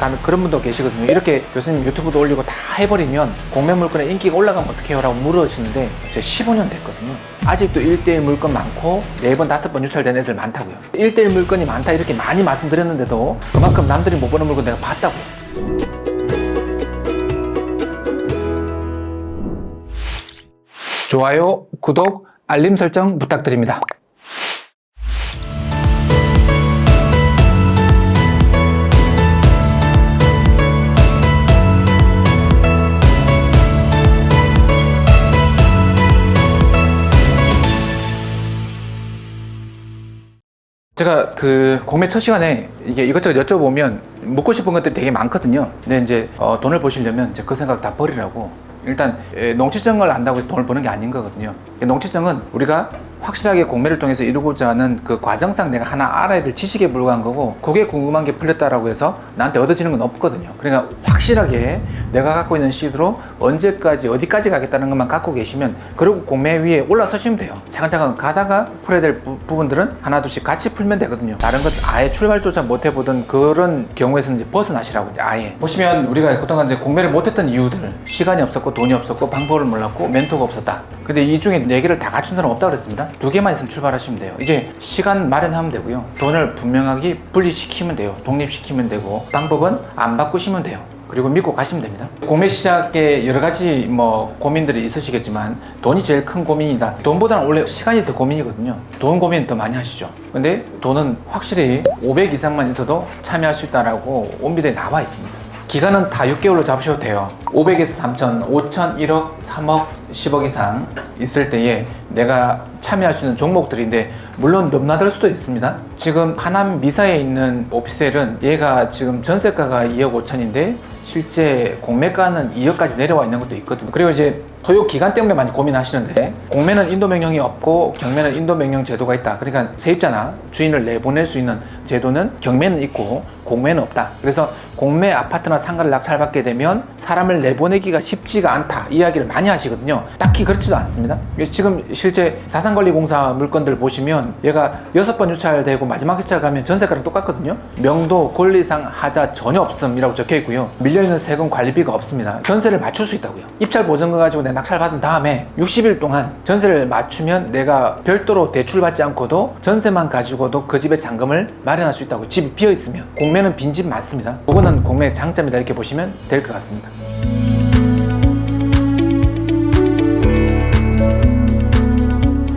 가는 그런 분도 계시거든요. 이렇게 교수님 유튜브도 올리고 다 해버리면 공매 물건의 인기가 올라가면 어떻게 해요? 라고 물으시는데 제가 15년 됐거든요. 아직도 1대1 물건 많고 4번, 5번 유찰된 애들 많다고요. 1대1 물건이 많다 이렇게 많이 말씀드렸는데도 그만큼 남들이 못 보는 물건 내가 봤다고요. 좋아요, 구독, 알림 설정 부탁드립니다. 제가 공매 첫 시간에 이것저것 여쭤보면 묻고 싶은 것들이 되게 많거든요. 근데 이제 돈을 버시려면 이제 그 생각 다 버리라고. 일단 농지증을 안다고 해서 돈을 버는 게 아닌 거거든요. 농지증은 우리가 확실하게 공매를 통해서 이루고자 하는 그 과정상 내가 하나 알아야 될 지식에 불과한 거고, 그게 궁금한 게 풀렸다라고 해서 나한테 얻어지는 건 없거든요. 그러니까 확실하게 내가 갖고 있는 시드로 언제까지 어디까지 가겠다는 것만 갖고 계시면, 그리고 공매 위에 올라서시면 돼요. 차근차근 가다가 풀어야 될 부분들은 하나둘씩 같이 풀면 되거든요. 다른 것 아예 출발조차 못 해보던 그런 경우에서는 이제 벗어나시라고. 이제 아예 보시면 우리가 그동안 이제 공매를 못했던 이유들, 시간이 없었고 돈이 없었고 방법을 몰랐고 멘토가 없었다. 근데 이 중에 4개를 다 갖춘 사람 없다고 그랬습니다. 2개만 있으면 출발하시면 돼요. 이제 시간 마련하면 되고요. 돈을 분명하게 분리시키면 돼요. 독립시키면 되고, 방법은 안 바꾸시면 돼요. 그리고 믿고 가시면 됩니다. 공매 시작에 여러 가지 고민들이 있으시겠지만 돈이 제일 큰 고민이다. 돈보다는 원래 시간이 더 고민이거든요. 돈 고민 더 많이 하시죠. 근데 돈은 확실히 500 이상만 있어도 참여할 수 있다라고 온비대에 나와 있습니다. 기간은 다 6개월로 잡으셔도 돼요. 500에서 3천, 5천, 1억, 3억, 10억 이상 있을 때에 내가 참여할 수 있는 종목들인데, 물론 넘나들 수도 있습니다. 지금 하남 미사에 있는 오피스텔은 얘가 지금 전세가가 2억 5천인데 실제 공매가는 2억까지 내려와 있는 것도 있거든요. 그리고 이제 소요 기간 때문에 많이 고민하시는데, 공매는 인도명령이 없고 경매는 인도명령 제도가 있다. 그러니까 세입자나 주인을 내보낼 수 있는 제도는 경매는 있고 공매는 없다. 그래서 공매 아파트나 상가를 낙찰받게 되면 사람을 내보내기가 쉽지가 않다 이야기를 많이 하시거든요. 딱히 그렇지도 않습니다. 지금 실제 자산관리공사 물건들 보시면 얘가 6번 유찰되고 마지막 유찰 가면 전세가랑 똑같거든요. 명도, 권리상 하자 전혀 없음이라고 적혀 있고요. 밀려있는 세금 관리비가 없습니다. 전세를 맞출 수 있다고요. 입찰 보증금 가지고 내가 낙찰 받은 다음에 60일 동안 전세를 맞추면 내가 별도로 대출받지 않고도 전세만 가지고도 그 집에 잔금을 마련할 수 있다고. 집이 비어 있으면. 공매는 빈집 많습니다. 그거는 공매의 장점이다 이렇게 보시면 될 것 같습니다.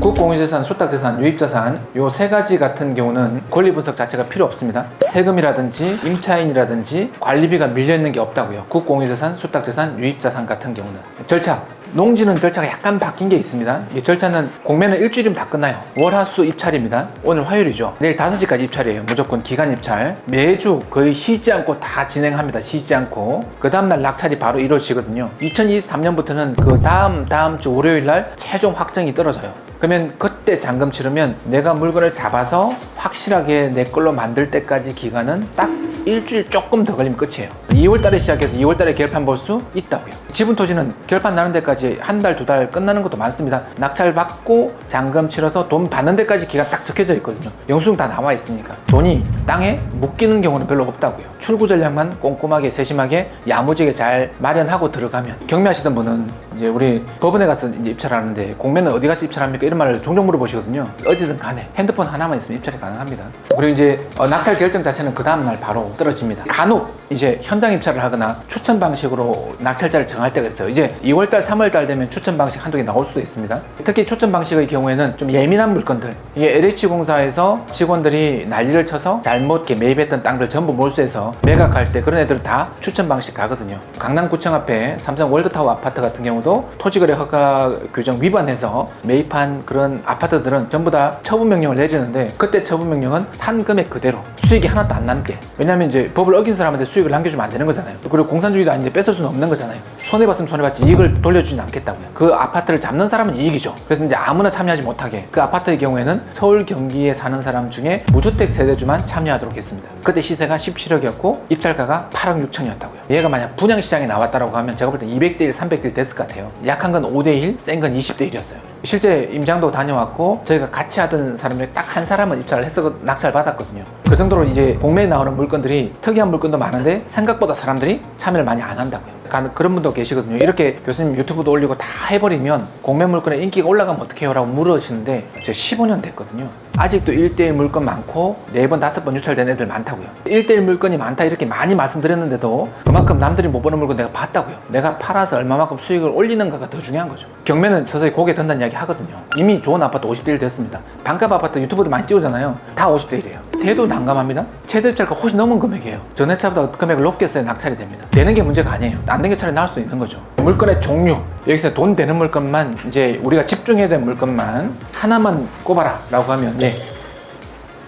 국공유재산, 수탁재산, 유입자산 요 3가지 같은 경우는 권리 분석 자체가 필요 없습니다. 세금이라든지 임차인이라든지 관리비가 밀려있는 게 없다고요. 국공유재산, 수탁재산, 유입자산 같은 경우는. 절차, 농지는 절차가 약간 바뀐 게 있습니다. 이 절차는 공매는 일주일이면 다 끝나요. 월화수 입찰입니다. 오늘 화요일이죠. 내일 5시까지 입찰이에요. 무조건 기간 입찰. 매주 거의 쉬지 않고 다 진행합니다. 쉬지 않고. 그 다음날 낙찰이 바로 이루어지거든요. 2023년부터는 그 다음 주 월요일날 최종 확정이 떨어져요. 그러면 그때 잔금 치르면 내가 물건을 잡아서 확실하게 내 걸로 만들 때까지 기간은 딱 일주일 조금 더 걸리면 끝이에요. 2월달에 시작해서 2월달에 결판 볼 수 있다고요. 지분 토지는 결판 나는 데까지 1달, 2달 끝나는 것도 많습니다. 낙찰 받고 잔금 치러서 돈 받는 데까지 기간 딱 적혀져 있거든요. 영수증 다 나와 있으니까. 돈이 땅에 묶이는 경우는 별로 없다고요. 출구 전략만 꼼꼼하게 세심하게 야무지게 잘 마련하고 들어가면. 경매하시던 분은 이제 우리 법원에 가서 이제 입찰하는데 공매는 어디 가서 입찰합니까? 이런 말을 종종 물어보시거든요. 어디든 간에 핸드폰 하나만 있으면 입찰이 가능합니다. 그리고 이제 낙찰 결정 자체는 그 다음날 바로 떨어집니다. 간혹 이제 현장 입찰을 하거나 추천 방식으로 낙찰자를 정할 때가 있어요. 이제 2월달, 3월달 되면 추천 방식 한두 개 나올 수도 있습니다. 특히 추천 방식의 경우에는 좀 예민한 물건들, 이게 LH공사에서 직원들이 난리를 쳐서 잘못 매입했던 땅들 전부 몰수해서 매각할 때 그런 애들은 다 추천 방식 가거든요. 강남구청 앞에 삼성 월드타워 아파트 같은 경우도 토지거래 허가 규정 위반해서 매입한 그런 아파트들은 전부 다 처분명령을 내리는데, 그때 처분명령은 산 금액 그대로 수익이 하나도 안 남게. 왜냐면 이제 법을 어긴 사람한테 수익을 남겨주면 안 되는 거잖아요. 그리고 공산주의도 아닌데 뺏을 수는 없는 거잖아요. 손해봤으면 손해봤지 이익을 돌려주진 않겠다고요. 그 아파트를 잡는 사람은 이익이죠. 그래서 이제 아무나 참여하지 못하게 그 아파트의 경우에는 서울 경기에 사는 사람 중에 무주택 세대주만 참여하도록 했습니다. 그때 시세가 17억이었고 입찰가가 8억 6천이었다고요. 얘가 만약 분양시장에 나왔다라고 하면 제가 볼 때 200대 1, 300대 1 됐을 것 같아요. 약한 건 5대 1, 센 건 20대 1이었어요. 실제 임장도 다녀왔고 저희가 같이 하던 사람들이 딱 한 사람은 입찰을 해서 낙찰 받았거든요. 그 정도로 이제 공매에 나오는 물건들이 특이한 물건도 많은데 생각보다 사람들이 참여를 많이 안 한다고요. 그런 분도 계시거든요. 이렇게 교수님 유튜브도 올리고 다 해버리면 공매 물건의 인기가 올라가면 어떡해요? 라고 물으시는데 제가 15년 됐거든요. 아직도 1대1 물건 많고 4번, 5번 유찰된 애들 많다고요. 1대1 물건이 많다 이렇게 많이 말씀드렸는데도 그만큼 남들이 못 보는 물건 내가 봤다고요. 내가 팔아서 얼마만큼 수익을 올리는가가 더 중요한 거죠. 경매는 서서히 고개 든다는 이야기 하거든요. 이미 좋은 아파트 50대 1 됐습니다. 반값 아파트 유튜브도 많이 띄우잖아요. 다 50대 1이에요. 대도 난감합니다. 최저 입찰가 훨씬 넘은 금액이에요. 전회차보다 금액을 높게 써야 낙찰이 됩니다. 되는 게 문제가 아니에요. 안 된 게 차라리 나을 수 있는 거죠. 물건의 종류, 여기서 돈 되는 물건만 이제 우리가 집중해야 되는 물건만 하나만 꼽아라 라고 하면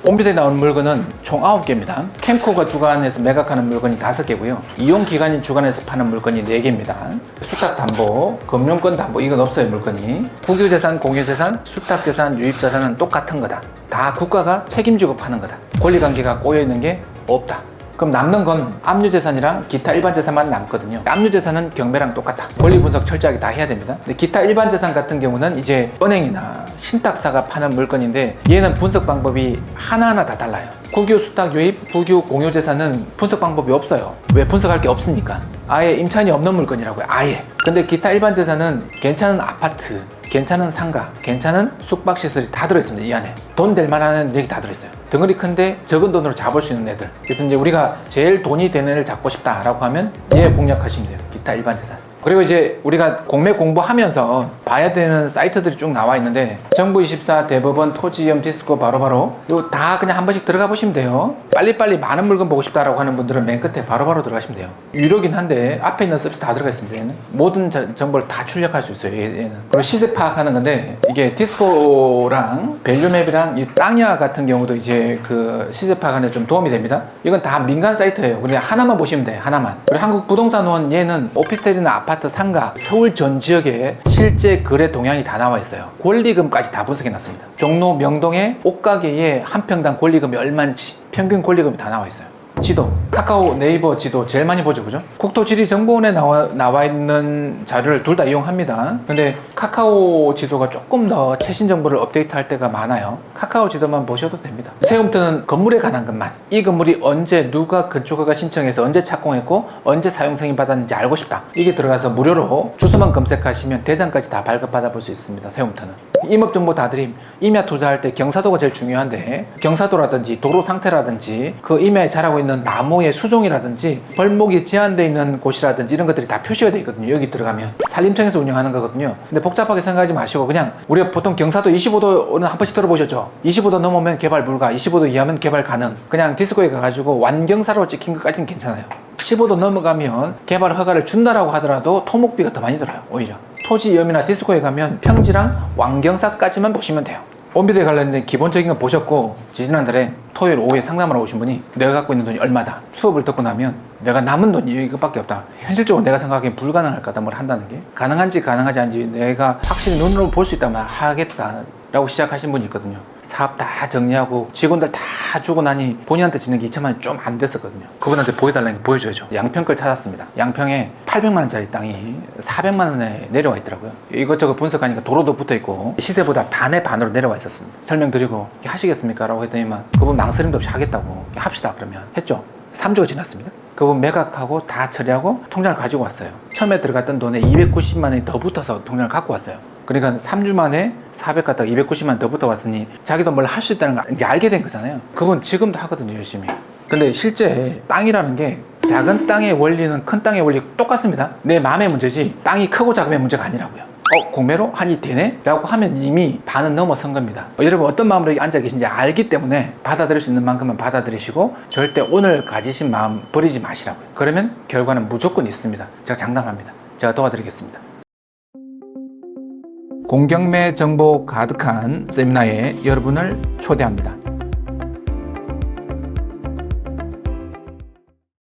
온비드에 나오는 물건은 총 9개입니다. 캠코가 주관해서 매각하는 물건이 5개고요. 이용기관이 주관해서 파는 물건이 4개입니다. 수탁담보, 금융권 담보 이건 없어요 물건이. 국유재산, 공유재산, 수탁재산, 유입재산은 똑같은 거다. 다 국가가 책임지고 파는 거다. 권리관계가 꼬여있는 게 없다. 그럼 남는 건 압류재산이랑 기타 일반 재산만 남거든요. 압류재산은 경매랑 똑같아. 권리 분석 철저하게 다 해야 됩니다. 근데 기타 일반 재산 같은 경우는 이제 은행이나 신탁사가 파는 물건인데 얘는 분석 방법이 하나하나 다 달라요. 국유 수탁 유입, 국유 공유 재산은 분석 방법이 없어요. 왜? 분석할 게 없으니까. 아예 임차인이 없는 물건이라고요. 아예. 근데 기타 일반 재산은 괜찮은 아파트, 괜찮은 상가, 괜찮은 숙박시설이 다 들어있습니다. 이 안에 돈 될 만한 얘기 다 들어있어요. 덩어리 큰데 적은 돈으로 잡을 수 있는 애들. 그래서 이제 우리가 제일 돈이 되는 애를 잡고 싶다라고 하면 얘 공략하시면 돼요. 기타 일반 재산. 그리고 이제 우리가 공매 공부하면서 봐야 되는 사이트들이 쭉 나와 있는데 정부24, 대법원, 토지위험, 디스코 바로바로 이거 다 그냥 한 번씩 들어가 보시면 돼요. 빨리빨리 많은 물건 보고 싶다라고 하는 분들은 맨 끝에 바로바로 들어가시면 돼요. 유료긴 한데 앞에 있는 서비스 다 들어가 있습니다. 얘는 모든 정보를 다 출력할 수 있어요. 얘는. 그리고 시세 파악하는 건데 이게 디스코랑 밸류맵이랑 이 땅야 같은 경우도 이제 그 시세 파악하는 데 좀 도움이 됩니다. 이건 다 민간 사이트예요. 그냥 하나만 보시면 돼. 하나만. 그리고 한국부동산원 얘는 오피스텔이나 아파트, 상가, 서울 전 지역에 실제 거래 동향이 다 나와 있어요. 권리금까지 다 분석해 놨습니다. 종로 명동의 옷가게에 한 평당 권리금이 얼마인지 평균 권리금이 다 나와 있어요. 지도, 카카오 네이버 지도 제일 많이 보죠, 그죠? 국토지리정보원에 나와 있는 자료를 둘 다 이용합니다. 근데 카카오 지도가 조금 더 최신 정보를 업데이트할 때가 많아요. 카카오 지도만 보셔도 됩니다. 세움터는 건물에 관한 것만, 이 건물이 언제 누가 건축허가 신청해서 언제 착공했고 언제 사용 승인 받았는지 알고 싶다. 이게 들어가서 무료로 주소만 검색하시면 대장까지 다 발급받아 볼 수 있습니다. 세움터는. 임업정보 다 드림. 임야 투자할 때 경사도가 제일 중요한데 경사도라든지 도로 상태라든지 그 임야에 자라고 있는 나무의 수종이라든지 벌목이 제한되어 있는 곳이라든지 이런 것들이 다 표시가 되어 있거든요. 여기 들어가면 산림청에서 운영하는 거거든요. 근데 복잡하게 생각하지 마시고 그냥 우리가 보통 경사도 25도는 한 번씩 들어보셨죠? 25도 넘으면 개발 불가, 25도 이하면 개발 가능. 그냥 디스코에 가가지고 완경사로 찍힌 것까지는 괜찮아요. 15도 넘어가면 개발 허가를 준다라고 하더라도 토목비가 더 많이 들어요. 오히려 토지위험이나 디스코에 가면 평지랑 완경사까지만 보시면 돼요. 온비드에 관련된 기본적인 거 보셨고 지난달에 토요일 오후에 상담하러 오신 분이 내가 갖고 있는 돈이 얼마다. 수업을 듣고 나면 내가 남은 돈이 이것밖에 없다. 현실적으로 내가 생각하기엔 불가능할 거다. 뭘 한다는 게 가능한지 가능하지 않은지 내가 확실히 눈으로 볼 수 있다면 하겠다 라고 시작하신 분이 있거든요. 사업 다 정리하고 직원들 다 주고 나니 본인한테 지는 게 2천만 원이 좀 안 됐었거든요. 그분한테 보여달라는 게 보여줘야죠. 양평 걸 찾았습니다. 양평에 800만 원짜리 땅이 400만 원에 내려와 있더라고요. 이것저것 분석하니까 도로도 붙어있고 시세보다 반의 반으로 내려와 있었습니다. 설명드리고 하시겠습니까? 라고 했더니만 그분 망설임도 없이 하겠다고 합시다 그러면 했죠. 3주가 지났습니다. 그분 매각하고 다 처리하고 통장을 가지고 왔어요. 처음에 들어갔던 돈에 290만 원이 더 붙어서 통장을 갖고 왔어요. 그러니까 3주 만에 400 갖다가 290만 원 더 붙어 왔으니 자기도 뭘 할 수 있다는 걸 이제 알게 된 거잖아요. 그분 지금도 하거든요, 열심히. 근데 실제 땅이라는 게 작은 땅의 원리는 큰 땅의 원리 똑같습니다. 내 마음의 문제지 땅이 크고 작음의 문제가 아니라고요. 공매로 한이 되네? 라고 하면 이미 반은 넘어선 겁니다. 여러분 어떤 마음으로 앉아 계신지 알기 때문에 받아들일 수 있는 만큼만 받아들이시고 절대 오늘 가지신 마음 버리지 마시라고요. 그러면 결과는 무조건 있습니다. 제가 장담합니다. 제가 도와드리겠습니다. 공경매 정보 가득한 세미나에 여러분을 초대합니다.